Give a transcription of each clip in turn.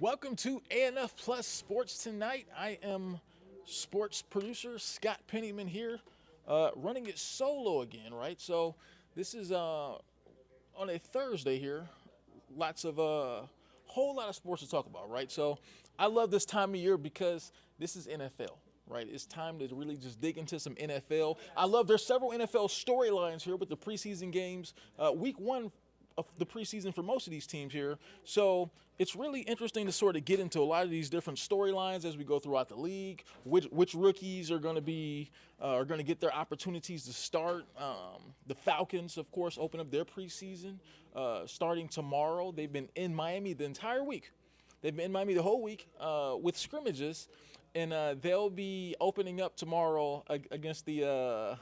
Welcome to ANF+Sports Tonight. I am sports producer Scott Pennyman here, running it solo again, right? So this is on a Thursday here. Lots of whole lot of sports to talk about, right? So I love this time of year because this is NFL. Right, it's time to really just dig into some NFL. I love there's several NFL storylines here with the preseason games. Week one of the preseason for most of these teams here. So it's really interesting to sort of get into a lot of these different storylines as we go throughout the league. Which rookies are going to be are going to get their opportunities to start. The Falcons, of course, open up their preseason starting tomorrow. They've been in Miami the entire week. They've been in Miami the whole week with scrimmages, and they'll be opening up tomorrow against the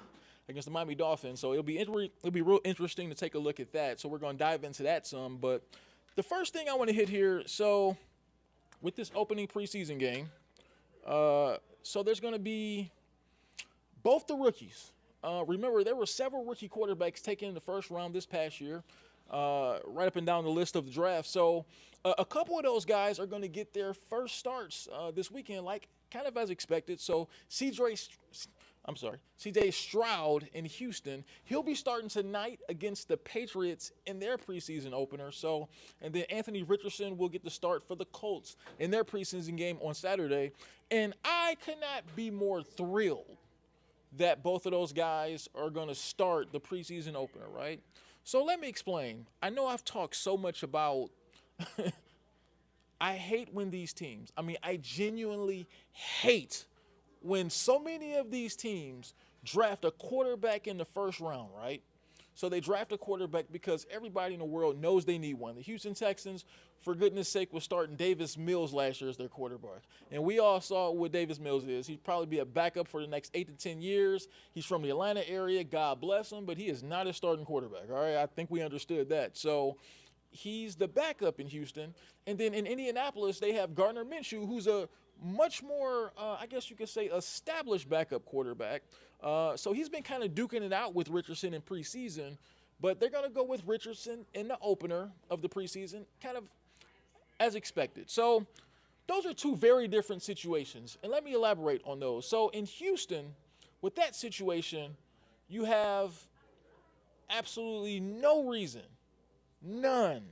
Miami Dolphins. So it'll be real interesting to take a look at that. So we're going to dive into that some. But the first thing I want to hit here, so with this opening preseason game, so there's going to be both the rookies. Remember, there were several rookie quarterbacks taken in the first round this past year, right up and down the list of the draft. So a couple of those guys are going to get their first starts this weekend, like kind of as expected. So C.J. Stroud in Houston. He'll be starting tonight against the Patriots in their preseason opener. So, and then Anthony Richardson will get the start for the Colts in their preseason game on Saturday. And I could not be more thrilled that both of those guys are going to start the preseason opener, right? So let me explain. I know I've talked so much about I hate when these teams, I genuinely hate when so many of these teams draft a quarterback in the first round, right? So they draft a quarterback because everybody in the world knows they need one. The Houston Texans, for goodness sake, was starting Davis Mills last year as their quarterback. And we all saw what Davis Mills is. He'd probably be a backup for the next 8 to 10 years. He's from the Atlanta area. God bless him, but he is not a starting quarterback, all right? I think we understood that. So he's the backup in Houston. And then in Indianapolis, they have Gardner Minshew, who's a much more, I guess you could say, established backup quarterback. So he's been kind of duking it out with Richardson in preseason, but they're going to go with Richardson in the opener of the preseason, kind of as expected. So those are two very different situations, and let me elaborate on those. So in Houston, with that situation, you have absolutely no reason, none,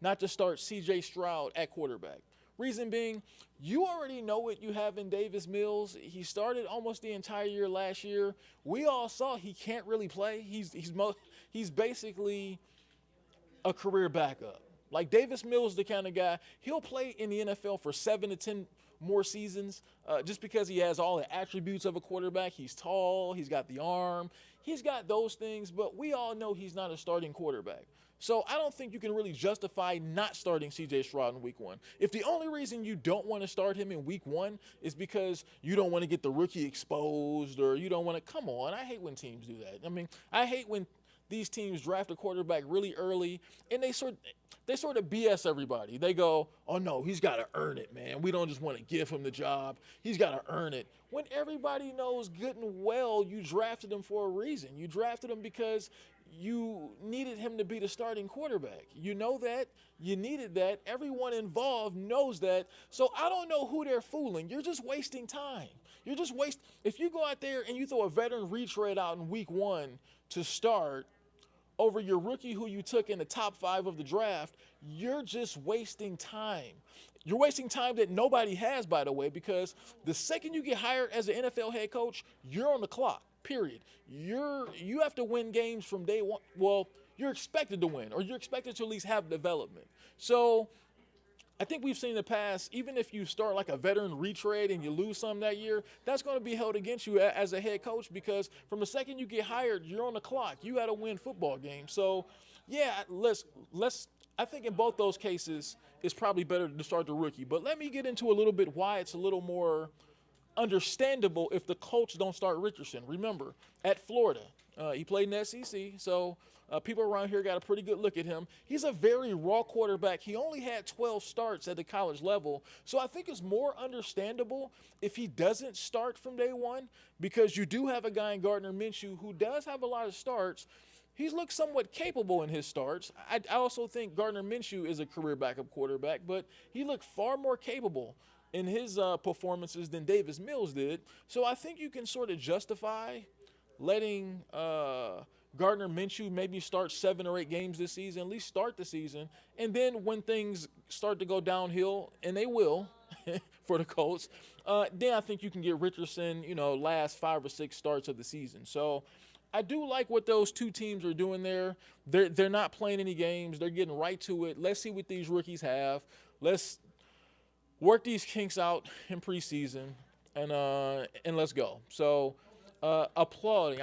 not to start C.J. Stroud at quarterback. Reason being, you already know what you have in Davis Mills. He started almost the entire year last year. We all saw he can't really play. He's basically a career backup. Like Davis Mills, the kind of guy, he'll play in the NFL for 7 to 10 more seasons just because he has all the attributes of a quarterback. He's tall, he's got the arm, he's got those things, but we all know he's not a starting quarterback. So I don't think you can really justify not starting C.J. Stroud in week one. If the only reason you don't want to start him in week one is because you don't want to get the rookie exposed or you don't want to, come on, I hate when teams do that. I hate when these teams draft a quarterback really early and they sort of BS everybody. They go, oh no, he's got to earn it, man. We don't just want to give him the job. He's got to earn it. When everybody knows good and well you drafted him for a reason. You drafted him because you needed him to be the starting quarterback. You know that. You needed that. Everyone involved knows that. So I don't know who they're fooling. You're just wasting time. If you go out there and you throw a veteran retread out in week one to start over your rookie who you took in the top 5 of the draft, you're just wasting time. You're wasting time that nobody has, by the way, because the second you get hired as an NFL head coach, you're on the clock. Period. You have to win games from day one. Well, you're expected to win, or you're expected to at least have development. So I think we've seen in the past, even if you start like a veteran retread and you lose some that year, that's going to be held against you as a head coach because from the second you get hired, you're on the clock. You got to win football games. So, yeah, I think in both those cases, it's probably better to start the rookie. But let me get into a little bit why it's a little more understandable if the Colts don't start Richardson. Remember, at Florida, he played in the SEC, so people around here got a pretty good look at him. He's a very raw quarterback. He only had 12 starts at the college level, so I think it's more understandable if he doesn't start from day one because you do have a guy in Gardner Minshew who does have a lot of starts, he's looked somewhat capable in his starts. I also think Gardner Minshew is a career backup quarterback, but he looked far more capable in his performances than Davis Mills did. So I think you can sort of justify letting Gardner Minshew maybe start 7 or 8 games this season, at least start the season. And then when things start to go downhill, and they will for the Colts, then I think you can get Richardson, last 5 or 6 starts of the season. So I do like what those two teams are doing there. They're not playing any games. They're getting right to it. Let's see what these rookies have. Let's work these kinks out in preseason, and let's go. So applauding.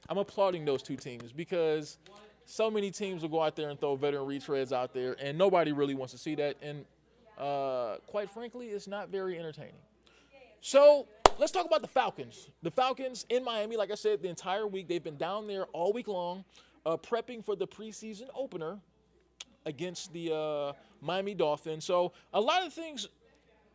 I'm applauding those two teams because so many teams will go out there and throw veteran retreads out there, and nobody really wants to see that. And quite frankly, it's not very entertaining. So let's talk about the Falcons. The Falcons in Miami, like I said, the entire week, they've been down there all week long prepping for the preseason opener against the Miami Dolphins. So a lot of things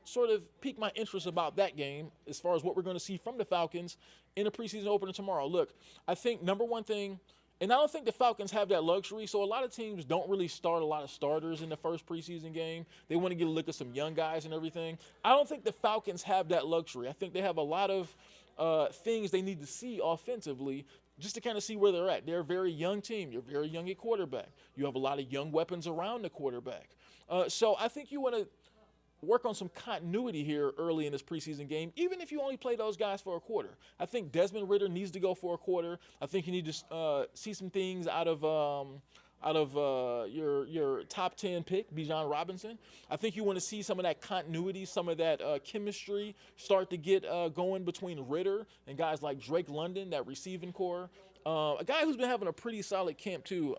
sort of piqued my interest about that game as far as what we're going to see from the Falcons in the preseason opener tomorrow. Look, I think number one thing, and I don't think the Falcons have that luxury, so a lot of teams don't really start a lot of starters in the first preseason game. They want to get a look at some young guys and everything. I don't think the Falcons have that luxury. I think they have a lot of things they need to see offensively just to kind of see where they're at. They're a very young team. You're very young at quarterback. You have a lot of young weapons around the quarterback. So I think you want to work on some continuity here early in this preseason game, even if you only play those guys for a quarter. I think Desmond Ridder needs to go for a quarter. I think you need to see some things out of your top 10 pick, Bijan Robinson. I think you want to see some of that continuity, some of that chemistry start to get going between Ridder and guys like Drake London, that receiving core. A guy who's been having a pretty solid camp too.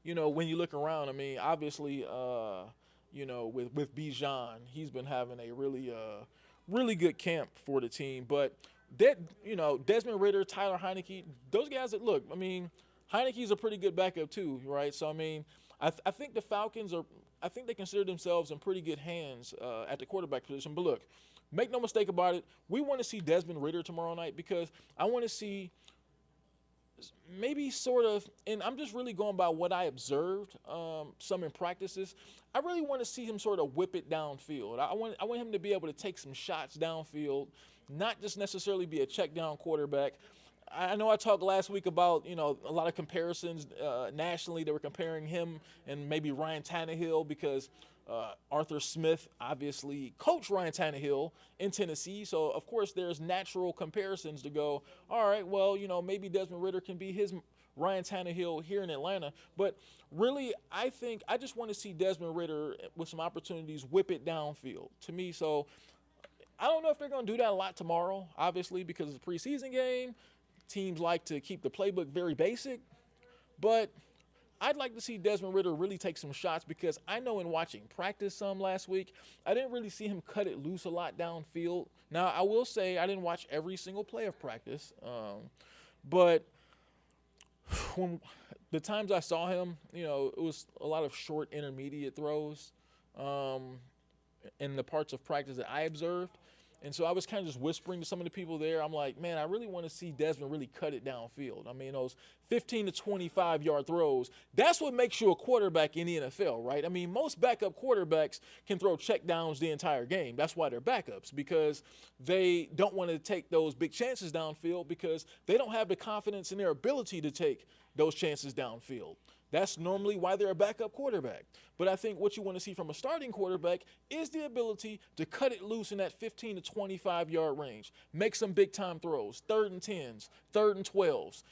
When you look around, I mean, obviously, with Bijan, he's been having a really good camp for the team. But Desmond Ridder, Tyler Heineke, those guys that look, I mean, Heineke's a pretty good backup too, right? So I mean, I think the Falcons I think they consider themselves in pretty good hands at the quarterback position. But look, make no mistake about it, we want to see Desmond Ridder tomorrow night because I want to see maybe sort of, and I'm just really going by what I observed some in practices. I really want to see him sort of whip it downfield. I want him to be able to take some shots downfield, not just necessarily be a check down quarterback. I know I talked last week about, a lot of comparisons nationally. They were comparing him and maybe Ryan Tannehill because Arthur Smith obviously coached Ryan Tannehill in Tennessee. So, of course, there's natural comparisons to go, all right, well, maybe Desmond Ridder can be his Ryan Tannehill here in Atlanta. But really, I think I just want to see Desmond Ridder with some opportunities whip it downfield to me. So I don't know if they're going to do that a lot tomorrow, obviously, because it's a preseason game. Teams like to keep the playbook very basic. But I'd like to see Desmond Ridder really take some shots because I know in watching practice some last week, I didn't really see him cut it loose a lot downfield. Now, I will say I didn't watch every single play of practice, but when the times I saw him, it was a lot of short intermediate throws in the parts of practice that I observed. And so I was kind of just whispering to some of the people there. I'm like, man, I really want to see Desmond really cut it downfield. I mean, those 15 to 25-yard throws, that's what makes you a quarterback in the NFL, right? I mean, most backup quarterbacks can throw check downs the entire game. That's why they're backups, because they don't want to take those big chances downfield because they don't have the confidence in their ability to take those chances downfield. That's normally why they're a backup quarterback. But I think what you want to see from a starting quarterback is the ability to cut it loose in that 15 to 25-yard range. Make some big-time throws, 3rd and 10s, 3rd and 12s.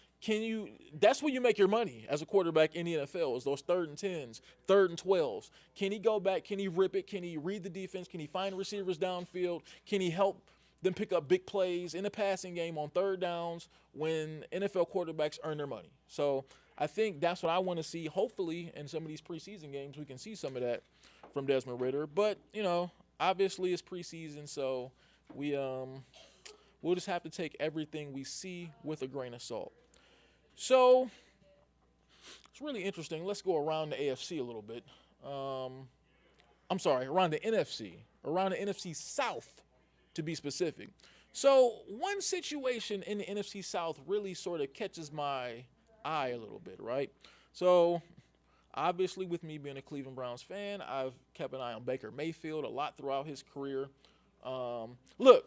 That's where you make your money as a quarterback in the NFL, is those 3rd and 10s, 3rd and 12s. Can he go back? Can he rip it? Can he read the defense? Can he find receivers downfield? Can he help them pick up big plays in the passing game on 3rd downs when NFL quarterbacks earn their money? So I think that's what I want to see. Hopefully, in some of these preseason games, we can see some of that from Desmond Ridder. But, obviously it's preseason, so we'll just have to take everything we see with a grain of salt. So it's really interesting. Let's go around the AFC a little bit. Around the NFC. Around the NFC South, to be specific. So one situation in the NFC South really sort of catches my eye a little bit, right? So obviously, with me being a Cleveland Browns fan, I've kept an eye on Baker Mayfield a lot throughout his career. Look,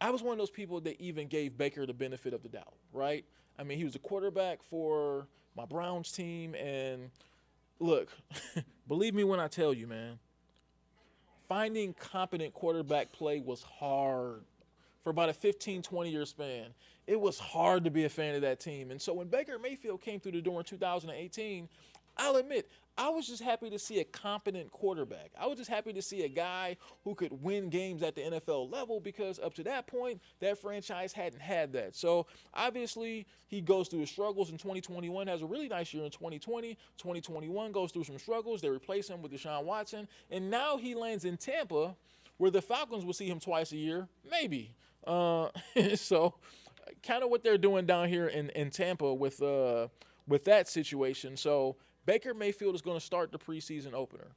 I was one of those people that even gave Baker the benefit of the doubt, right? I mean, he was a quarterback for my Browns team, and look, believe me when I tell you, man, finding competent quarterback play was hard for about a 15, 20-year span. It was hard to be a fan of that team. And so when Baker Mayfield came through the door in 2018, I'll admit, I was just happy to see a competent quarterback. I was just happy to see a guy who could win games at the NFL level because up to that point, that franchise hadn't had that. So obviously, he goes through his struggles in 2021, has a really nice year in 2020. 2021 goes through some struggles. They replace him with Deshaun Watson. And now he lands in Tampa, where the Falcons will see him twice a year, maybe. So kind of what they're doing down here in Tampa with that situation. So Baker Mayfield is going to start the preseason opener.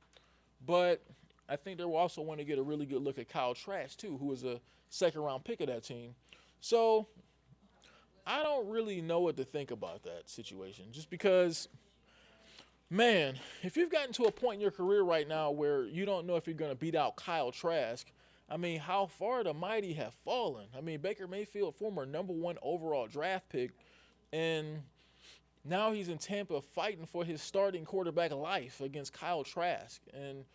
But I think they will also want to get a really good look at Kyle Trask, too, who is a second-round pick of that team. So I don't really know what to think about that situation, just because, man, if you've gotten to a point in your career right now where you don't know if you're going to beat out Kyle Trask, I mean, how far the mighty have fallen. I mean, Baker Mayfield, former #1 overall draft pick, and now he's in Tampa fighting for his starting quarterback life against Kyle Trask. And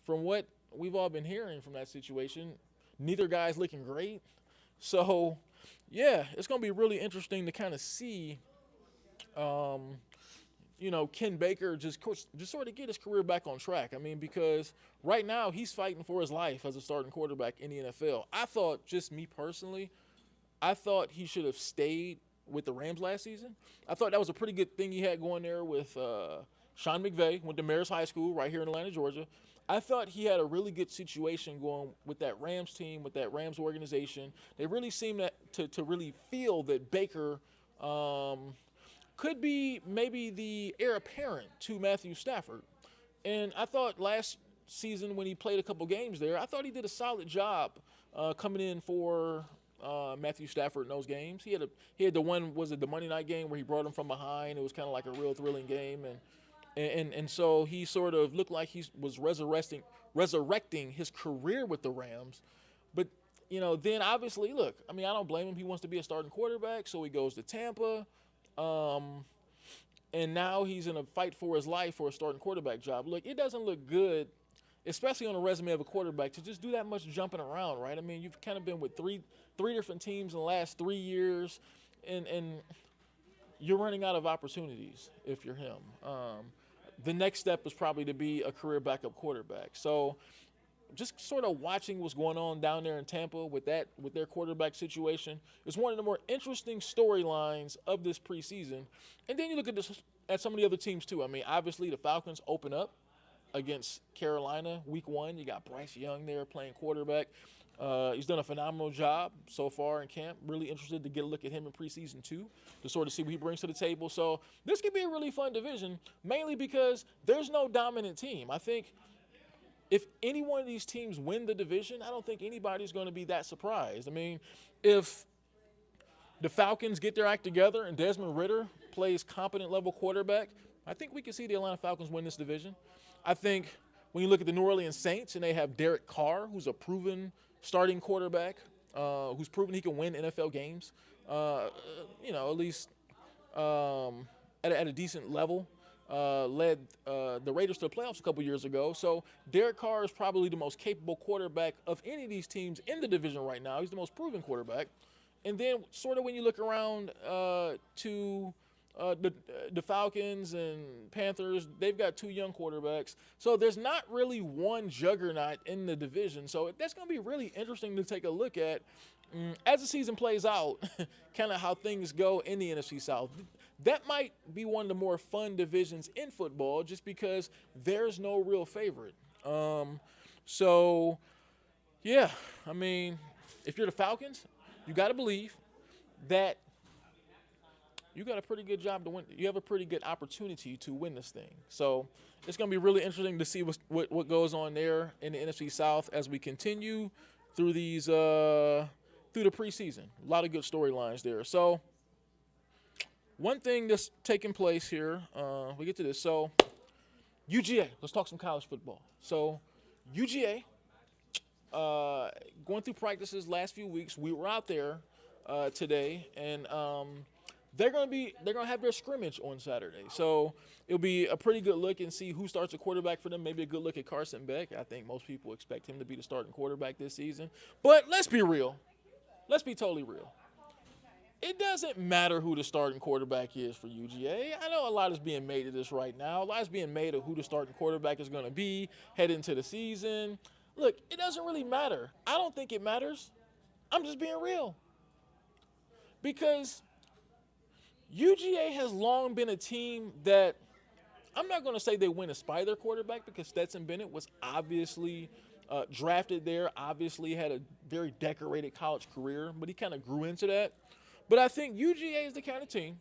from what we've all been hearing from that situation, neither guy's looking great. So, yeah, it's going to be really interesting to kind of see, Ken Baker just sort of get his career back on track. I mean, because right now he's fighting for his life as a starting quarterback in the NFL. I thought, just me personally, I thought he should have stayed with the Rams last season. I thought that was a pretty good thing he had going there with Sean McVay, went to Marist High School right here in Atlanta, Georgia. I thought he had a really good situation going with that Rams team, with that Rams organization. They really seemed to really feel that Baker could be maybe the heir apparent to Matthew Stafford. And I thought last season when he played a couple games there, I thought he did a solid job coming in for Matthew Stafford in those games. He had the one, was it the Monday night game where he brought him from behind? It was kind of like a real thrilling game, and so he sort of looked like he was resurrecting his career with the Rams. But then obviously, look, I mean, I don't blame him. He wants to be a starting quarterback, so he goes to Tampa, and now he's in a fight for his life for a starting quarterback job. Look, it doesn't look good, especially on a resume of a quarterback, to just do that much jumping around, right? I mean, you've kind of been with three different teams in the last 3 years, and you're running out of opportunities if you're him. The next step is probably to be a career backup quarterback. So just sort of watching what's going on down there in Tampa with their quarterback situation is one of the more interesting storylines of this preseason. And then you look at some of the other teams too. I mean, obviously the Falcons open up against Carolina week 1. You got Bryce Young there playing quarterback. He's done a phenomenal job so far in camp. Really interested to get a look at him in preseason too, to sort of see what he brings to the table. So this could be a really fun division, mainly because there's no dominant team. I think if any one of these teams win the division, I don't think anybody's going to be that surprised. I mean, if the Falcons get their act together and Desmond Ridder plays competent level quarterback, I think we can see the Atlanta Falcons win this division. I think when you look at the New Orleans Saints and they have Derek Carr, who's a proven starting quarterback, who's proven he can win NFL games, at least at a decent level, led the Raiders to the playoffs a couple years ago. So Derek Carr is probably the most capable quarterback of any of these teams in the division right now. He's the most proven quarterback. And then sort of when you look around to the Falcons and Panthers, they've got 2 young quarterbacks. So there's not really one juggernaut in the division. So that's going to be really interesting to take a look at as the season plays out, kind of how things go in the NFC South. That might be one of the more fun divisions in football just because there's no real favorite. Yeah, I mean, if you're the Falcons, you got to believe that you got a pretty good job to win. You have a pretty good opportunity to win this thing. So it's going to be really interesting to see what goes on there in the NFC South as we continue through through the preseason. A lot of good storylines there. So one thing that's taking place here, we get to this. So, UGA, let's talk some college football. So, UGA, going through practices last few weeks, we were out there today, and they're gonna have their scrimmage on Saturday. So it'll be a pretty good look and see who starts a quarterback for them. Maybe a good look at Carson Beck. I think most people expect him to be the starting quarterback this season. But let's be real. Let's be totally real. It doesn't matter who the starting quarterback is for UGA. I know a lot is being made of this right now. A lot is being made of who the starting quarterback is going to be heading into the season. Look, it doesn't really matter. I don't think it matters. I'm just being real. Because UGA has long been a team that I'm not going to say they win in spite of their quarterback, because Stetson Bennett was obviously drafted there, obviously had a very decorated college career, but he kind of grew into that. But I think UGA is the kind of team,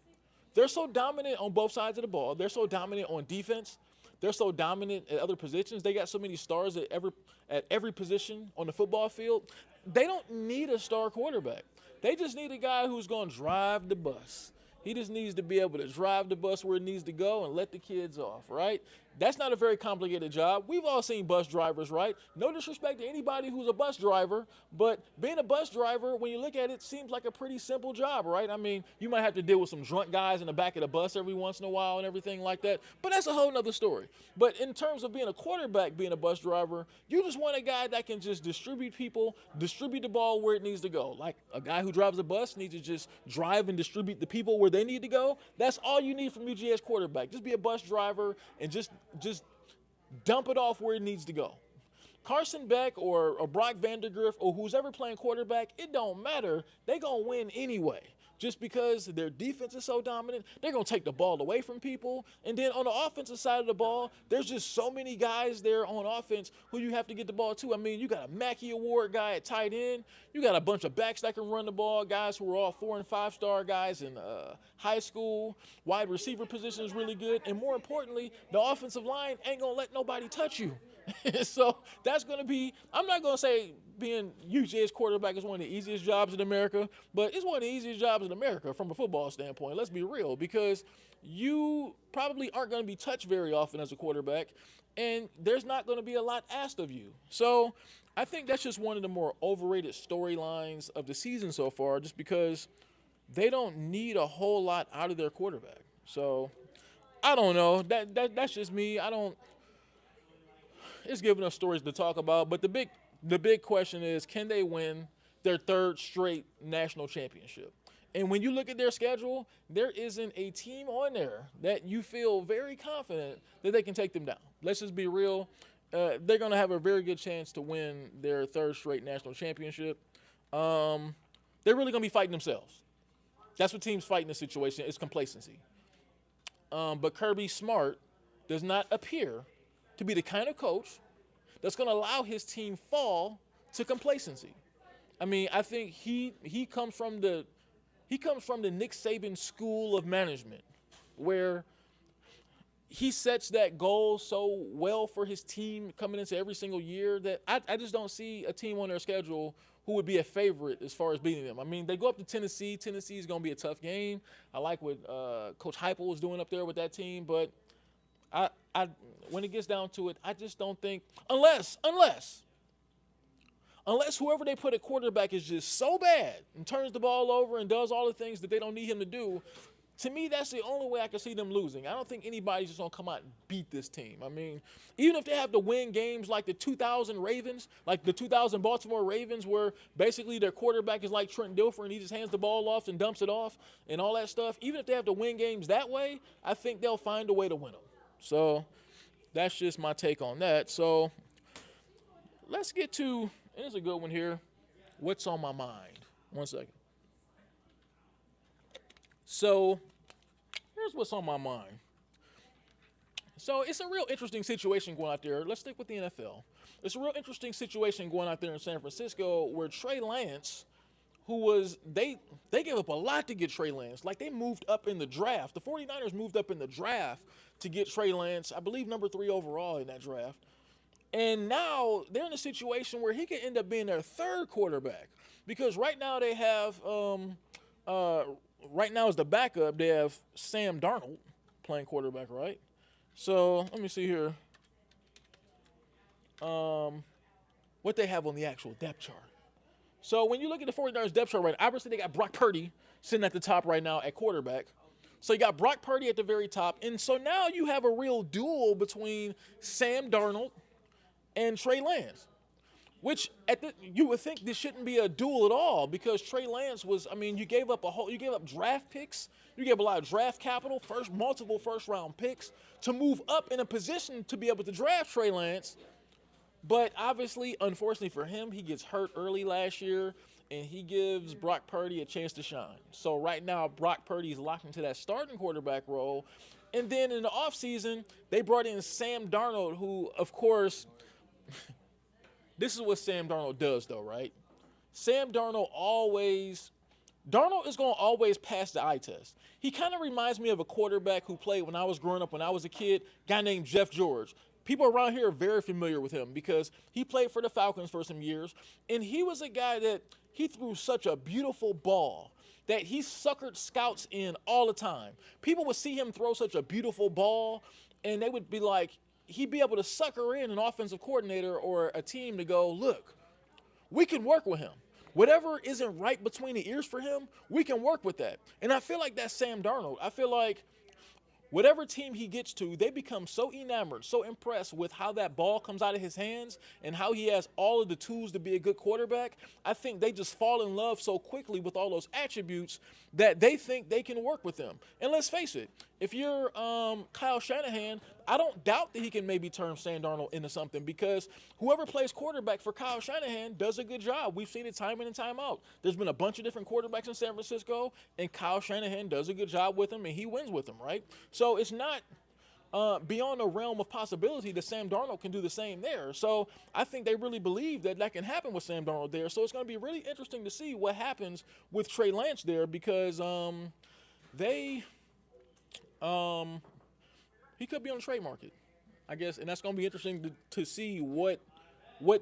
they're so dominant on both sides of the ball. They're so dominant on defense. They're so dominant at other positions. They got so many stars at every position on the football field. They don't need a star quarterback. They just need a guy who's going to drive the bus. He just needs to be able to drive the bus where it needs to go and let the kids off, right? That's not a very complicated job. We've all seen bus drivers, right? No disrespect to anybody who's a bus driver, but being a bus driver, when you look at it, seems like a pretty simple job, right? I mean, you might have to deal with some drunk guys in the back of the bus every once in a while and everything like that, but that's a whole nother story. But in terms of being a quarterback, being a bus driver, you just want a guy that can just distribute people, distribute the ball where it needs to go. Like a guy who drives a bus needs to just drive and distribute the people where they need to go. That's all you need from UGA's quarterback. Just be a bus driver and just dump it off where it needs to go. Carson Beck or Brock Vandegrift or who's ever playing quarterback, it don't matter. They're going to win anyway. Just because their defense is so dominant, they're going to take the ball away from people. And then on the offensive side of the ball, there's just so many guys there on offense who you have to get the ball to. I mean, you got a Mackey Award guy at tight end. You got a bunch of backs that can run the ball, guys who are all 4- and 5-star guys in high school. Wide receiver position is really good. And more importantly, the offensive line ain't going to let nobody touch you. So that's going to be, I'm not going to say being UGA's quarterback is one of the easiest jobs in America, but it's one of the easiest jobs in America from a football standpoint. Let's be real, because you probably aren't going to be touched very often as a quarterback, and there's not going to be a lot asked of you. So I think that's just one of the more overrated storylines of the season so far, just because they don't need a whole lot out of their quarterback. So I don't know. That's just me. It's giving us stories to talk about, but the big question is, can they win their third straight national championship? And when you look at their schedule, there isn't a team on there that you feel very confident that they can take them down. Let's just be real. They're going to have a very good chance to win their third straight national championship. They're really going to be fighting themselves. That's what teams fight in this situation, is complacency. But Kirby Smart does not appear to be the kind of coach that's going to allow his team fall to complacency. I mean, I think he comes from the Nick Saban school of management, where he sets that goal so well for his team coming into every single year that I just don't see a team on their schedule who would be a favorite as far as beating them. I mean, they go up to Tennessee. Tennessee is going to be a tough game. I like what Coach Heupel is doing up there with that team, but when it gets down to it, I just don't think, unless whoever they put at quarterback is just so bad and turns the ball over and does all the things that they don't need him to do, to me, that's the only way I can see them losing. I don't think anybody's just going to come out and beat this team. I mean, even if they have to win games like the 2000 Ravens, like the 2000 Baltimore Ravens, where basically their quarterback is like Trent Dilfer and he just hands the ball off and dumps it off and all that stuff, even if they have to win games that way, I think they'll find a way to win them. So that's just my take on that. So let's get to, and it's a good one here, what's on my mind. One second. So here's what's on my mind. So it's a real interesting situation going out there. Let's stick with the NFL. It's a real interesting situation going out there in San Francisco where Trey Lance, who was, they gave up a lot to get Trey Lance. Like, they moved up in the draft. The 49ers moved up in the draft to get Trey Lance, I believe number 3 overall in that draft. And now they're in a situation where he could end up being their third quarterback, because right now they have right now as the backup, they have Sam Darnold playing quarterback, right? So let me see here. What they have on the actual depth chart. So when you look at the 49ers depth chart, right, obviously they got Brock Purdy sitting at the top right now at quarterback. So you got Brock Purdy at the very top. And so now you have a real duel between Sam Darnold and Trey Lance, which you would think this shouldn't be a duel at all because Trey Lance was, I mean, you gave up draft picks. You gave a lot of draft capital, multiple first-round picks to move up in a position to be able to draft Trey Lance. But obviously, unfortunately for him, he gets hurt early last year, and he gives Brock Purdy a chance to shine. So right now, Brock Purdy is locked into that starting quarterback role. And then in the offseason, they brought in Sam Darnold, who, of course, this is what Sam Darnold does, though, right? Sam Darnold is going to always pass the eye test. He kind of reminds me of a quarterback who played when I was growing up, when I was a kid, a guy named Jeff George. People around here are very familiar with him because he played for the Falcons for some years, and he was a guy that he threw such a beautiful ball that he suckered scouts in all the time. People would see him throw such a beautiful ball, and they would be like, he'd be able to sucker in an offensive coordinator or a team to go, look, we can work with him. Whatever isn't right between the ears for him, we can work with that. And I feel like that's Sam Darnold. I feel like whatever team he gets to, they become so enamored, so impressed with how that ball comes out of his hands and how he has all of the tools to be a good quarterback. I think they just fall in love so quickly with all those attributes that they think they can work with them. And let's face it, if you're Kyle Shanahan, I don't doubt that he can maybe turn Sam Darnold into something because whoever plays quarterback for Kyle Shanahan does a good job. We've seen it time in and time out. There's been a bunch of different quarterbacks in San Francisco, and Kyle Shanahan does a good job with them, and he wins with them, right? So it's not beyond the realm of possibility that Sam Darnold can do the same there. So I think they really believe that can happen with Sam Darnold there. So it's going to be really interesting to see what happens with Trey Lance there because he could be on the trade market, I guess, and that's going to be interesting to see what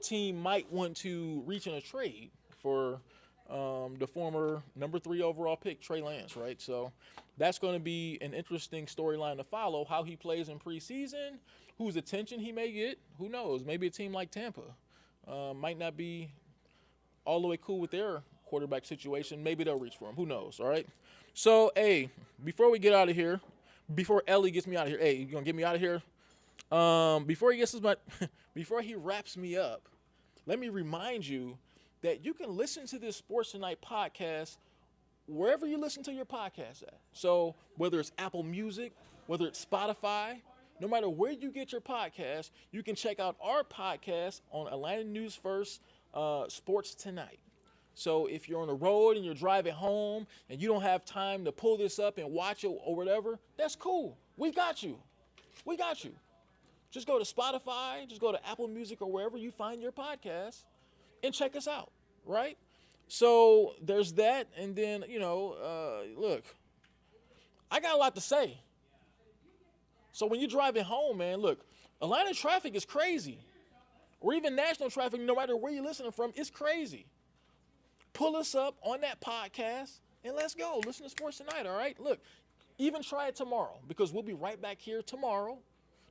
team might want to reach in a trade for the former number 3 overall pick, Trey Lance, right? So that's going to be an interesting storyline to follow, how he plays in preseason, whose attention he may get. Who knows? Maybe a team like Tampa might not be all the way cool with their quarterback situation. Maybe they'll reach for him. Who knows, all right? So, hey, before we get out of here, before Ellie gets me out of here, hey, you going to get me out of here? Before he wraps me up, let me remind you that you can listen to this Sports Tonight podcast wherever you listen to your podcast at. So whether it's Apple Music, whether it's Spotify, no matter where you get your podcast, you can check out our podcast on Atlanta News First Sports Tonight. So if you're on the road and you're driving home and you don't have time to pull this up and watch it or whatever, that's cool. We got you. We got you. Just go to Spotify, just go to Apple Music or wherever you find your podcast and check us out, right? So there's that. And then, look, I got a lot to say. So when you're driving home, man, look, Atlanta traffic is crazy. Or even national traffic, no matter where you're listening from, it's crazy. Pull us up on that podcast and let's go. Listen to Sports Tonight, all right? Look, even try it tomorrow because we'll be right back here tomorrow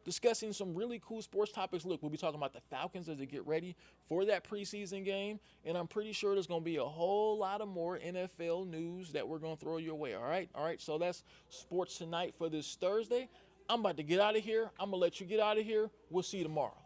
discussing some really cool sports topics. Look, we'll be talking about the Falcons as they get ready for that preseason game, and I'm pretty sure there's going to be a whole lot of more NFL news that we're going to throw your way, all right? All right, so that's Sports Tonight for this Thursday. I'm about to get out of here. I'm going to let you get out of here. We'll see you tomorrow.